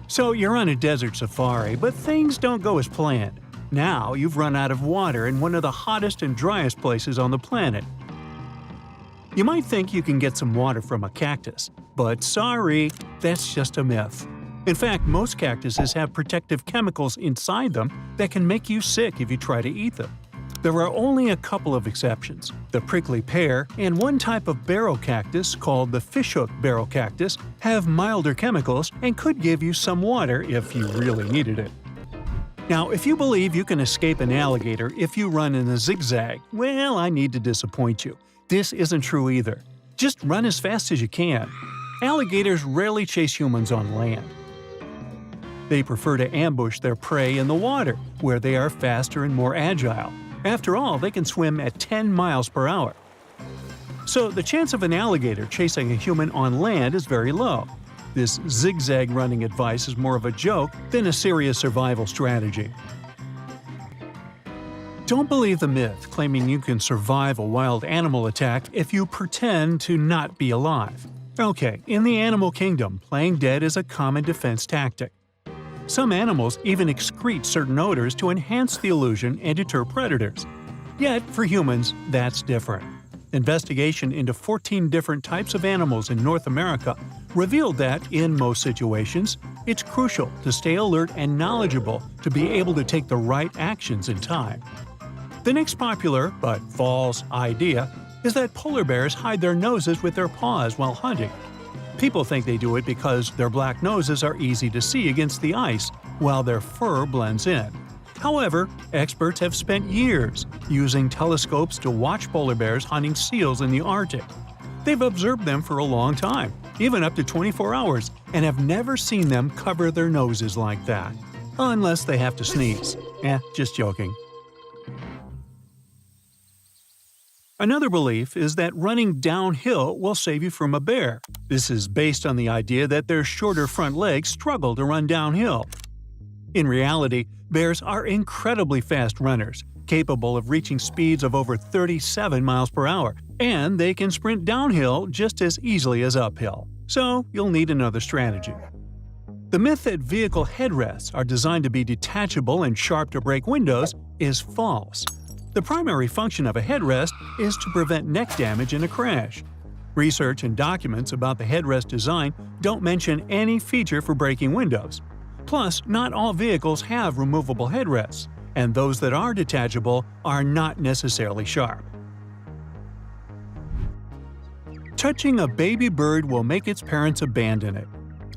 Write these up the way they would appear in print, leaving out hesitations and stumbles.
So you're on a desert safari, but things don't go as planned. Now you've run out of water in one of the hottest and driest places on the planet. You might think you can get some water from a cactus, but sorry, that's just a myth. In fact, most cactuses have protective chemicals inside them that can make you sick if you try to eat them. There are only a couple of exceptions. The prickly pear and one type of barrel cactus called the fishhook barrel cactus have milder chemicals and could give you some water if you really needed it. Now, if you believe you can escape an alligator if you run in a zigzag, well, I need to disappoint you. This isn't true either. Just run as fast as you can. Alligators rarely chase humans on land. They prefer to ambush their prey in the water, where they are faster and more agile. After all, they can swim at 10 miles per hour. So the chance of an alligator chasing a human on land is very low. This zigzag running advice is more of a joke than a serious survival strategy. Don't believe the myth claiming you can survive a wild animal attack if you pretend to not be alive. Okay, in the animal kingdom, playing dead is a common defense tactic. Some animals even excrete certain odors to enhance the illusion and deter predators. Yet, for humans, that's different. Investigation into 14 different types of animals in North America revealed that, in most situations, it's crucial to stay alert and knowledgeable to be able to take the right actions in time. The next popular, but false, idea is that polar bears hide their noses with their paws while hunting. People think they do it because their black noses are easy to see against the ice, while their fur blends in. However, experts have spent years using telescopes to watch polar bears hunting seals in the Arctic. They've observed them for a long time, even up to 24 hours, and have never seen them cover their noses like that. Unless they have to sneeze. Just joking. Another belief is that running downhill will save you from a bear. This is based on the idea that their shorter front legs struggle to run downhill. In reality, bears are incredibly fast runners, capable of reaching speeds of over 37 miles per hour, and they can sprint downhill just as easily as uphill. So you'll need another strategy. The myth that vehicle headrests are designed to be detachable and sharp to break windows is false. The primary function of a headrest is to prevent neck damage in a crash. Research and documents about the headrest design don't mention any feature for breaking windows. Plus, not all vehicles have removable headrests, and those that are detachable are not necessarily sharp. Touching a baby bird will make its parents abandon it.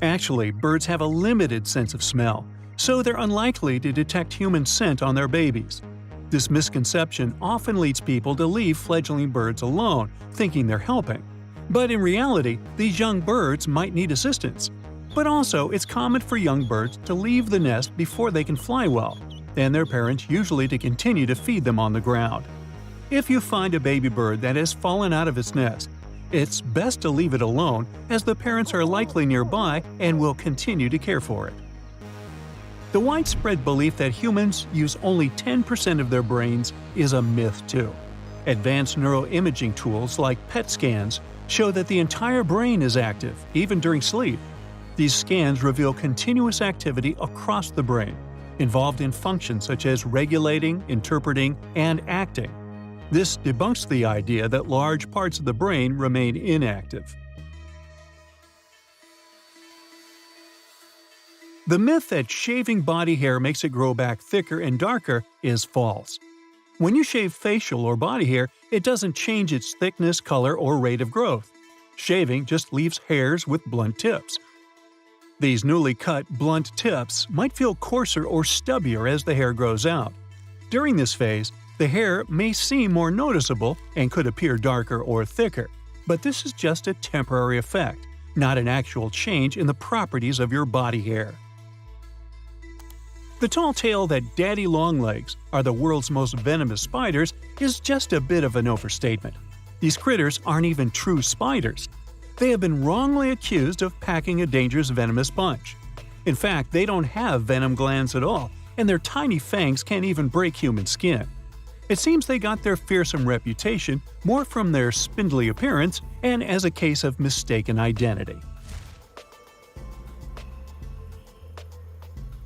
Actually, birds have a limited sense of smell, so they're unlikely to detect human scent on their babies. This misconception often leads people to leave fledgling birds alone, thinking they're helping. But in reality, these young birds might need assistance. But also, it's common for young birds to leave the nest before they can fly well, and their parents usually to continue to feed them on the ground. If you find a baby bird that has fallen out of its nest, it's best to leave it alone, as the parents are likely nearby and will continue to care for it. The widespread belief that humans use only 10% of their brains is a myth too. Advanced neuroimaging tools like PET scans show that the entire brain is active, even during sleep. These scans reveal continuous activity across the brain, involved in functions such as regulating, interpreting, and acting. This debunks the idea that large parts of the brain remain inactive. The myth that shaving body hair makes it grow back thicker and darker is false. When you shave facial or body hair, it doesn't change its thickness, color, or rate of growth. Shaving just leaves hairs with blunt tips. These newly cut, blunt tips might feel coarser or stubbier as the hair grows out. During this phase, the hair may seem more noticeable and could appear darker or thicker, but this is just a temporary effect, not an actual change in the properties of your body hair. The tall tale that daddy longlegs are the world's most venomous spiders is just a bit of an overstatement. These critters aren't even true spiders. They have been wrongly accused of packing a dangerous venomous punch. In fact, they don't have venom glands at all, and their tiny fangs can't even break human skin. It seems they got their fearsome reputation more from their spindly appearance and as a case of mistaken identity.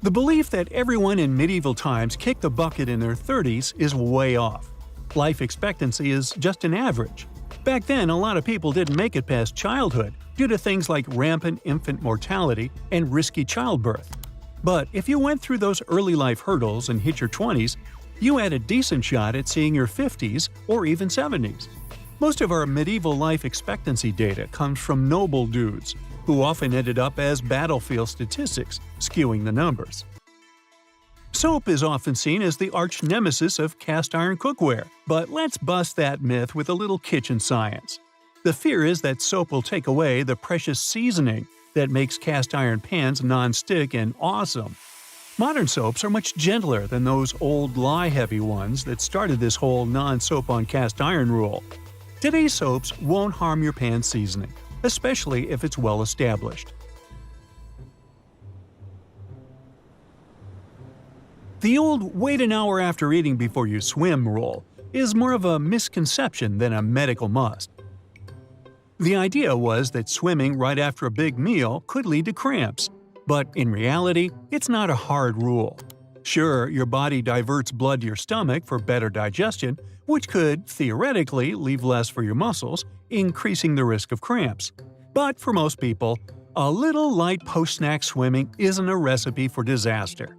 The belief that everyone in medieval times kicked the bucket in their 30s is way off. Life expectancy is just an average. Back then, a lot of people didn't make it past childhood due to things like rampant infant mortality and risky childbirth. But if you went through those early life hurdles and hit your 20s, you had a decent shot at seeing your 50s or even 70s. Most of our medieval life expectancy data comes from noble dudes, who often ended up as battlefield statistics, skewing the numbers. Soap is often seen as the arch-nemesis of cast-iron cookware, but let's bust that myth with a little kitchen science. The fear is that soap will take away the precious seasoning that makes cast-iron pans non-stick and awesome. Modern soaps are much gentler than those old lye-heavy ones that started this whole non-soap on cast-iron rule. Today's soaps won't harm your pan seasoning, especially if it's well established. The old "wait an hour after eating before you swim" rule is more of a misconception than a medical must. The idea was that swimming right after a big meal could lead to cramps, but in reality, it's not a hard rule. Sure, your body diverts blood to your stomach for better digestion, which could, theoretically, leave less for your muscles, increasing the risk of cramps. But for most people, a little light post-snack swimming isn't a recipe for disaster.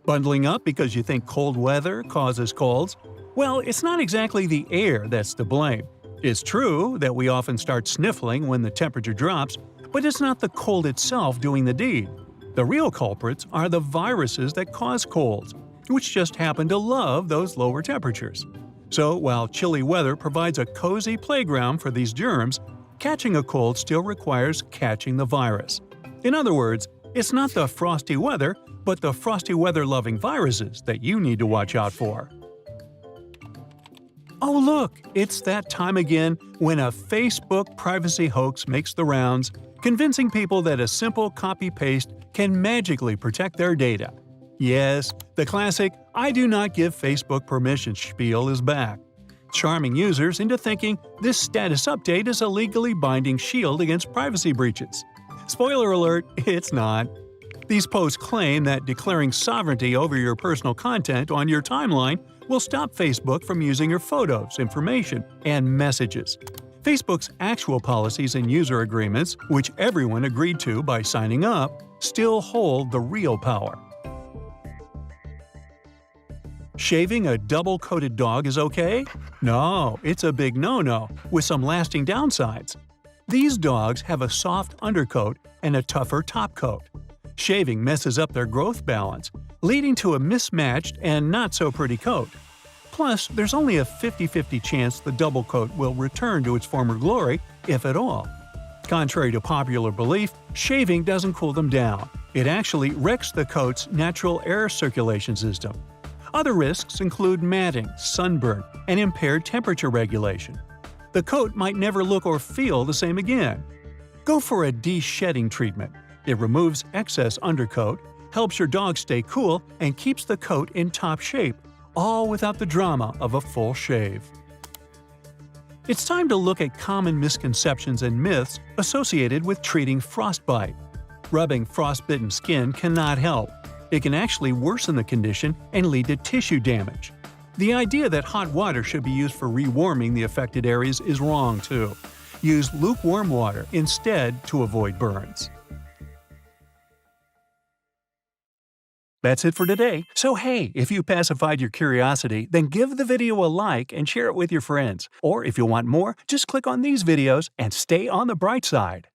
Bundling up because you think cold weather causes colds? Well, it's not exactly the air that's to blame. It's true that we often start sniffling when the temperature drops, but it's not the cold itself doing the deed. The real culprits are the viruses that cause colds, which just happen to love those lower temperatures. So while chilly weather provides a cozy playground for these germs, catching a cold still requires catching the virus. In other words, it's not the frosty weather, but the frosty weather-loving viruses that you need to watch out for. Oh look, it's that time again when a Facebook privacy hoax makes the rounds, convincing people that a simple copy-paste can magically protect their data. Yes, the classic "I do not give Facebook permission" spiel is back, charming users into thinking this status update is a legally binding shield against privacy breaches. Spoiler alert, it's not. These posts claim that declaring sovereignty over your personal content on your timeline will stop Facebook from using your photos, information, and messages. Facebook's actual policies and user agreements, which everyone agreed to by signing up, still hold the real power. Shaving a double-coated dog is okay? No, it's a big no-no, with some lasting downsides. These dogs have a soft undercoat and a tougher top coat. Shaving messes up their growth balance, leading to a mismatched and not-so-pretty coat. Plus, there's only a 50-50 chance the double coat will return to its former glory, if at all. Contrary to popular belief, shaving doesn't cool them down. It actually wrecks the coat's natural air circulation system. Other risks include matting, sunburn, and impaired temperature regulation. The coat might never look or feel the same again. Go for a de-shedding treatment. It removes excess undercoat, helps your dog stay cool, and keeps the coat in top shape, all without the drama of a full shave. It's time to look at common misconceptions and myths associated with treating frostbite. Rubbing frostbitten skin cannot help. It can actually worsen the condition and lead to tissue damage. The idea that hot water should be used for rewarming the affected areas is wrong, too. Use lukewarm water instead to avoid burns. That's it for today. So hey, if you pacified your curiosity, then give the video a like and share it with your friends. Or if you want more, just click on these videos and stay on the bright side.